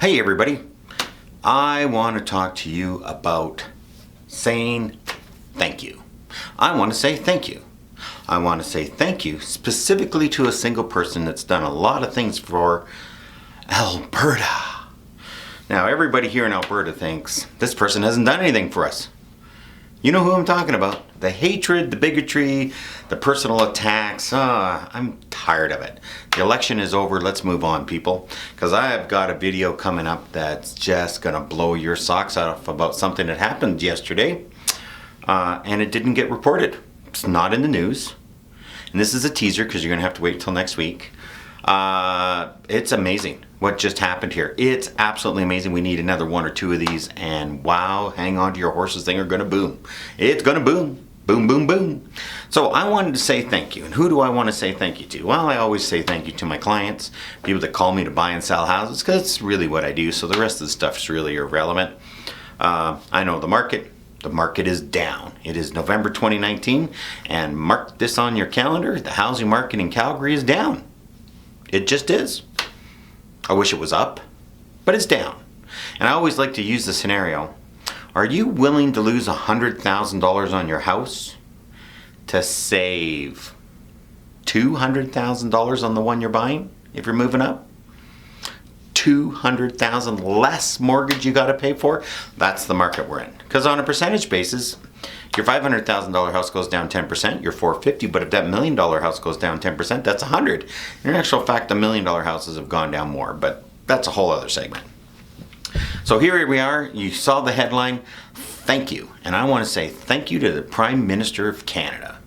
Hey everybody, I want to talk to you about saying thank you. I want to say thank you. I want to say thank you specifically to a single person that's done a lot of things for Alberta. Now everybody here in Alberta thinks this person hasn't done anything for us. You know who I'm talking about. The hatred, the bigotry, the personal attacks. I'm tired of it. The election is over. Let's move on, people. Because I have got a video coming up that's just going to blow your socks off about something that happened yesterday. And it didn't get reported. It's not in the news. And this is a teaser because you're going to have to wait until next week. It's amazing what just happened here. It's absolutely amazing. We need another one or two of these, and wow, hang on to your horses, thing are gonna boom. It's gonna boom. Boom, boom, boom. So I wanted to say thank you. And who do I want to say thank you to? Well, I always say thank you to my clients, people that call me to buy and sell houses, because it's really what I do. So the rest of the stuff is really irrelevant. I know the market. The market is down. It is November 2019, and mark this on your calendar. The housing market in Calgary is down. It just is. I wish it was up, but it's down. And I always like to use the scenario. Are you willing to lose $100,000 on your house to save $200,000 on the one you're buying if you're moving up? $200,000 less mortgage you got to pay for? That's the market we're in. Because on a percentage basis, your $500,000 house goes down 10%, you're $450, but if that $1 million house goes down 10%, that's $100. In actual fact, the $1 million houses have gone down more, but that's a whole other segment. So here we are, you saw the headline, thank you. And I want to say thank you to the Prime Minister of Canada.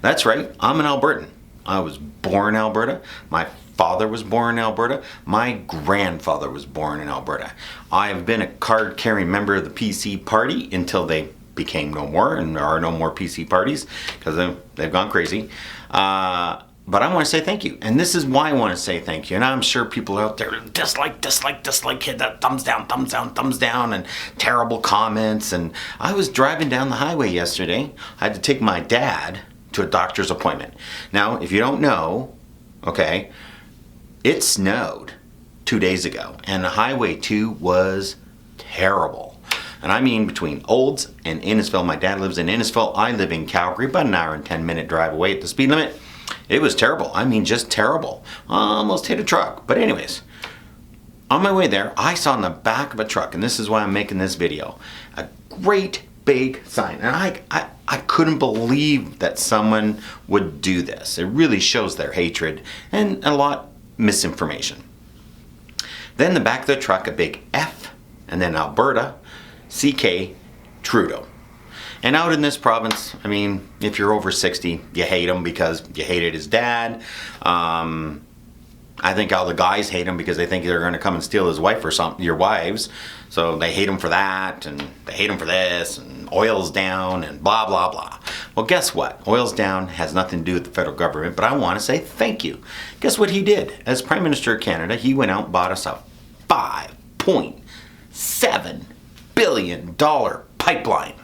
That's right, I'm an Albertan. I was born in Alberta. My father was born in Alberta. My grandfather was born in Alberta. I have been a card-carrying member of the PC party until they became no more, and there are no more PC parties because they've gone crazy. But I want to say thank you, and this is why I want to say thank you. And I'm sure people out there dislike, hit that thumbs down, and terrible comments. And I was driving down the highway yesterday. I had to take my dad to a doctor's appointment. Now, if you don't know, okay, it snowed 2 days ago, and the Highway 2 was terrible. And I mean between Olds and Innisfil. My dad lives in Innisfil. I live in Calgary, about an hour and 10-minute drive away at the speed limit. It was terrible. I mean, just terrible. Almost hit a truck. But anyways, on my way there, I saw in the back of a truck, and this is why I'm making this video, a great big sign. And I couldn't believe that someone would do this. It really shows their hatred and a lot misinformation. Then the back of the truck, a big F, and then Alberta, CK, Trudeau. And out in this province, I mean, if you're over 60, you hate him because you hated his dad. I think all the guys hate him because they think they're going to come and steal his wife or something, your wives. So they hate him for that, and they hate him for this, and oil's down, and blah, blah, blah. Well, guess what? Oil's down has nothing to do with the federal government, but I want to say thank you. Guess what he did? As Prime Minister of Canada, he went out and bought us a $5.7 billion pipeline.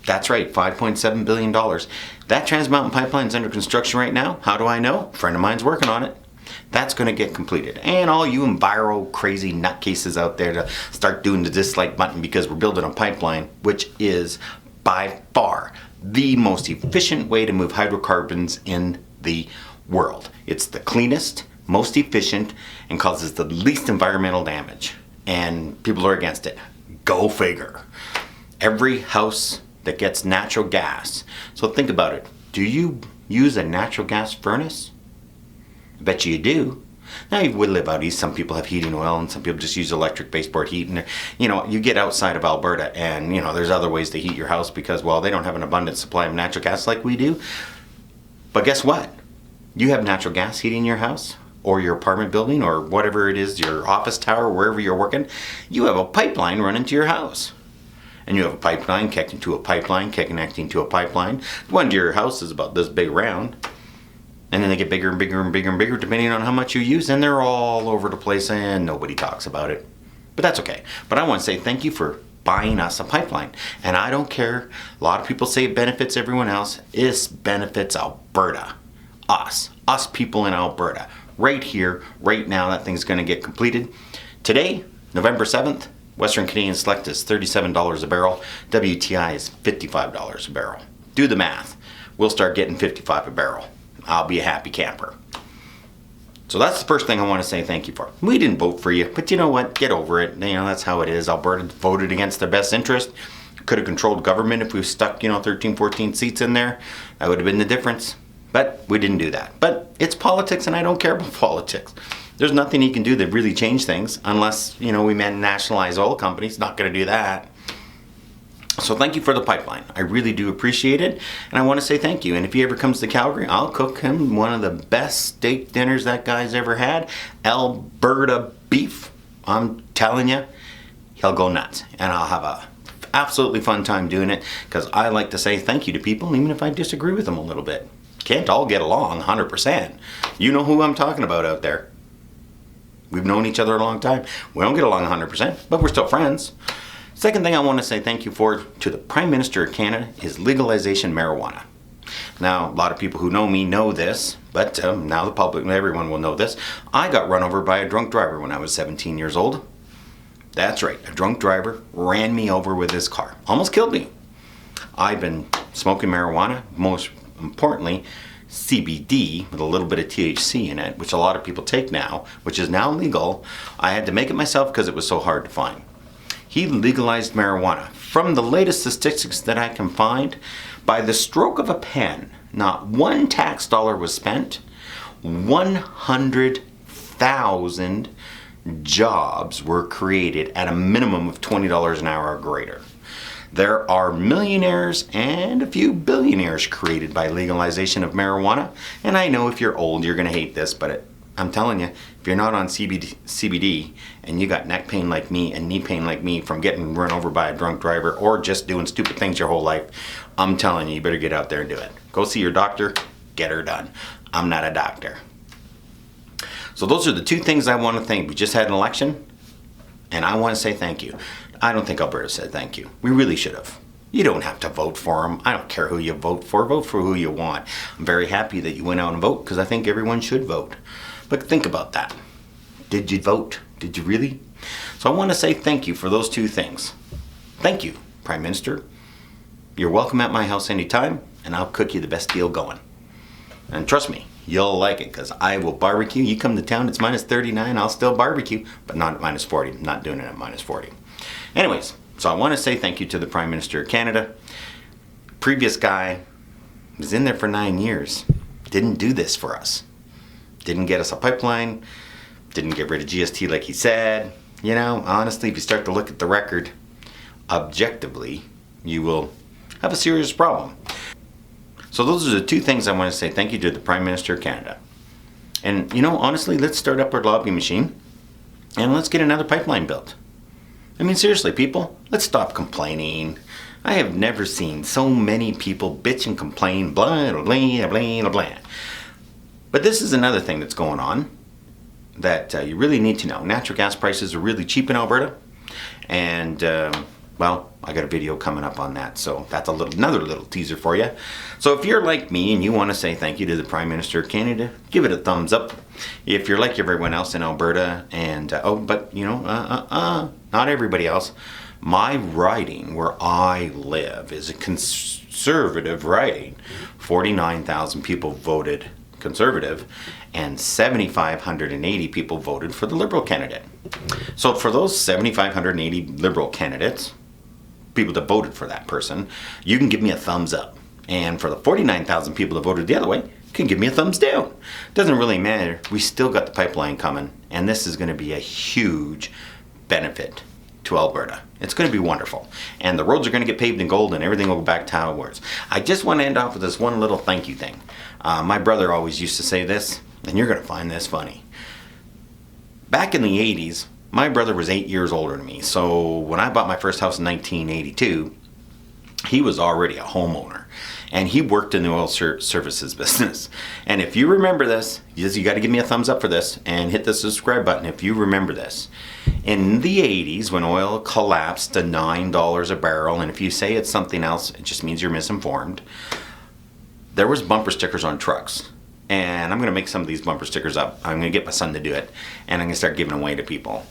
That's right, $5.7 billion. That Trans Mountain Pipeline is under construction right now. How do I know? A friend of mine's working on it. That's going to get completed. And all you enviro crazy nutcases out there to start doing the dislike button because we're building a pipeline, which is by far the most efficient way to move hydrocarbons in the world. It's the cleanest, most efficient, and causes the least environmental damage. And people are against it. Go figure. Every house that gets natural gas. So think about it. Do you use a natural gas furnace? I bet you do. Now you would live out east. Some people have heating oil and some people just use electric baseboard heat. And you know, you get outside of Alberta and you know, there's other ways to heat your house because, well, they don't have an abundant supply of natural gas like we do. But guess what? You have natural gas heating your house or your apartment building or whatever it is, your office tower, wherever you're working. You have a pipeline running to your house. And you have a pipeline connecting to a pipeline, connecting to a pipeline. The one to your house is about this big around. And then they get bigger and bigger and bigger and bigger depending on how much you use. And they're all over the place and nobody talks about it. But that's okay. But I want to say thank you for buying us a pipeline. And I don't care. A lot of people say it benefits everyone else. This benefits Alberta. Us people in Alberta. Right here, right now, that thing's going to get completed. Today, November 7th, Western Canadian Select is $37 a barrel. WTI is $55 a barrel. Do the math. We'll start getting $55 a barrel. I'll be a happy camper. So that's the first thing I want to say thank you for. We didn't vote for you, but you know what? Get over it. You know, that's how it is. Alberta voted against their best interest. Could have controlled government if we stuck, 13, 14 seats in there. That would have been the difference. But we didn't do that. But it's politics, and I don't care about politics. There's nothing you can do that really change things unless, we nationalize oil companies. Not going to do that. So thank you for the pipeline. I really do appreciate it, and I want to say thank you. And if he ever comes to Calgary, I'll cook him one of the best steak dinners that guy's ever had. Alberta beef. I'm telling you, he'll go nuts, and I'll have a absolutely fun time doing it because I like to say thank you to people even if I disagree with them a little bit. Can't all get along 100%. You know who I'm talking about out there. We've known each other a long time. We don't get along 100%, but we're still friends. Second thing I want to say thank you for to the Prime Minister of Canada is legalization marijuana. Now, a lot of people who know me know this, but now the public, everyone will know this. I got run over by a drunk driver when I was 17 years old. That's right, a drunk driver ran me over with his car. Almost killed me. I've been smoking marijuana, most importantly, CBD with a little bit of THC in it, which a lot of people take now, which is now legal. I had to make it myself because it was so hard to find. He legalized marijuana. From the latest statistics that I can find, by the stroke of a pen, not one tax dollar was spent. 100,000 jobs were created at a minimum of $20 an hour or greater. There are millionaires and a few billionaires created by legalization of marijuana. And I know if you're old, you're going to hate this, but I'm telling you, if you're not on CBD and you got neck pain like me and knee pain like me from getting run over by a drunk driver or just doing stupid things your whole life, I'm telling you, you better get out there and do it. Go see your doctor, get her done. I'm not a doctor. So those are the two things I want to thank. We just had an election, and I want to say thank you. I don't think Alberta said thank you. We really should have. You don't have to vote for them. I don't care who you vote for who you want. I'm very happy that you went out and vote because I think everyone should vote. But think about that. Did you vote? Did you really? So I want to say thank you for those two things. Thank you, Prime Minister. You're welcome at my house anytime, and I'll cook you the best deal going. And trust me, you'll like it because I will barbecue. You come to town, it's minus 39, I'll still barbecue, but not at minus 40. I'm not doing it at minus 40. Anyways, so I want to say thank you to the Prime Minister of Canada. Previous guy was in there for 9 years. Didn't do this for us. Didn't get us a pipeline. Didn't get rid of GST like he said. Honestly, if you start to look at the record, objectively, you will have a serious problem. So those are the two things I want to say thank you to the Prime Minister of Canada. And, honestly, let's start up our lobbying machine and let's get another pipeline built. I mean, seriously, people, let's stop complaining. I have never seen so many people bitch and complain, blah, blah, blah, blah, blah. But this is another thing that's going on that you really need to know. Natural gas prices are really cheap in Alberta. And, I got a video coming up on that. So that's another little teaser for you. So if you're like me and you want to say thank you to the Prime Minister of Canada, give it a thumbs up. If you're like everyone else in Alberta and, not everybody else. My riding where I live is a conservative riding. 49,000 people voted Conservative and 7,580 people voted for the Liberal candidate. So for those 7,580 Liberal candidates, people that voted for that person, you can give me a thumbs up. And for the 49,000 people that voted the other way, you can give me a thumbs down. Doesn't really matter. We still got the pipeline coming, and this is going to be a huge benefit to Alberta. It's going to be wonderful. And the roads are going to get paved in gold and everything will go back to how it was. I just want to end off with this one little thank you thing. My brother always used to say this, and you're going to find this funny. Back in the 80s, my brother was 8 years older than me. So when I bought my first house in 1982, he was already a homeowner. And he worked in the oil services business. And if you remember this, you got to give me a thumbs up for this and hit the subscribe button if you remember this. In the 80s, when oil collapsed to $9 a barrel, and if you say it's something else, it just means you're misinformed, there was bumper stickers on trucks. And I'm going to make some of these bumper stickers up. I'm going to get my son to do it. And I'm going to start giving away to people.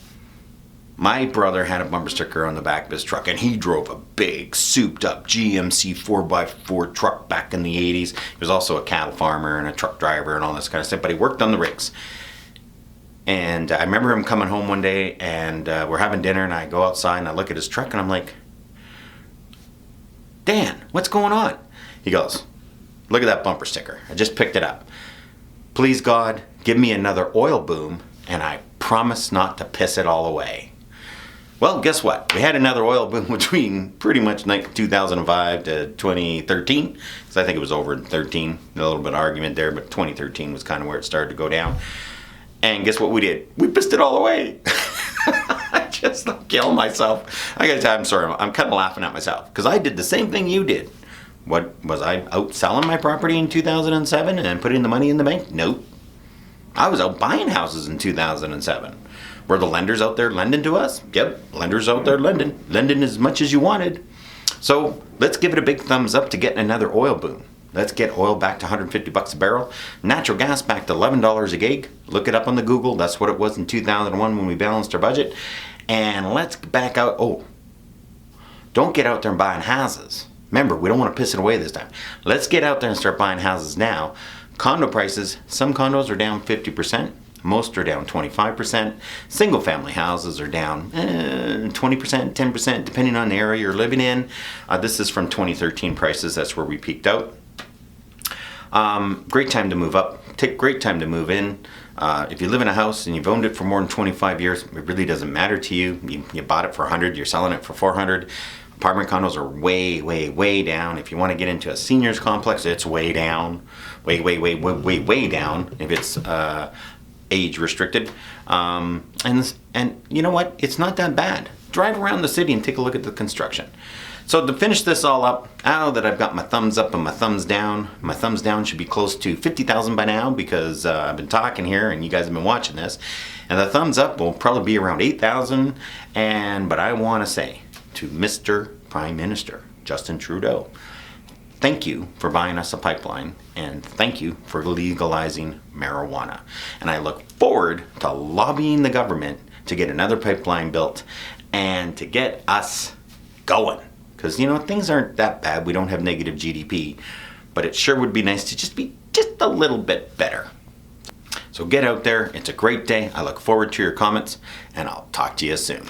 My brother had a bumper sticker on the back of his truck, and he drove a big, souped-up GMC 4x4 truck back in the 80s. He was also a cattle farmer and a truck driver and all this kind of stuff, but he worked on the rigs. And I remember him coming home one day, and we're having dinner, and I go outside, and I look at his truck, and I'm like, Dan, what's going on? He goes, look at that bumper sticker. I just picked it up. Please, God, give me another oil boom, and I promise not to piss it all away. Well, guess what? We had another oil boom between pretty much 2005 to 2013. So I think it was over in 13. A little bit of argument there, but 2013 was kind of where it started to go down. And guess what we did? We pissed it all away. I just killed myself. I gotta tell you, I'm sorry. I'm kind of laughing at myself because I did the same thing you did. What, was I out selling my property in 2007 and putting the money in the bank? Nope. I was out buying houses in 2007. Were the lenders out there lending to us? Yep, lenders out there lending as much as you wanted. So let's give it a big thumbs up to getting another oil boom. Let's get oil back to 150 bucks a barrel. Natural gas back to $11 a gig. Look it up on the Google. That's what it was in 2001 when we balanced our budget. And let's back out. Oh, don't get out there and buying houses. Remember, we don't want to piss it away this time. Let's get out there and start buying houses now. Condo prices, some condos are down 50%. Most are down 25%. Single family houses are down 20%, 10%, depending on the area you're living in. This is from 2013 prices. That's where we peaked out. Great time to move up. Great time to move in. If you live in a house and you've owned it for more than 25 years, it really doesn't matter to you. You bought it for 100, you're selling it for 400. Apartment condos are way, way, way down. If you want to get into a seniors complex, it's way down. Way, way, way, way, way, way down if it's age restricted. And you know what? It's not that bad. Drive around the city and take a look at the construction. So to finish this all up, now that I've got my thumbs up and my thumbs down should be close to 50,000 by now because I've been talking here and you guys have been watching this. And the thumbs up will probably be around 8,000. But I want to say to Mr. Prime Minister Justin Trudeau, thank you for buying us a pipeline and thank you for legalizing marijuana. And I look forward to lobbying the government to get another pipeline built and to get us going. Because, you know, things aren't that bad. We don't have negative GDP. But it sure would be nice to just be just a little bit better. So get out there. It's a great day. I look forward to your comments. And I'll talk to you soon.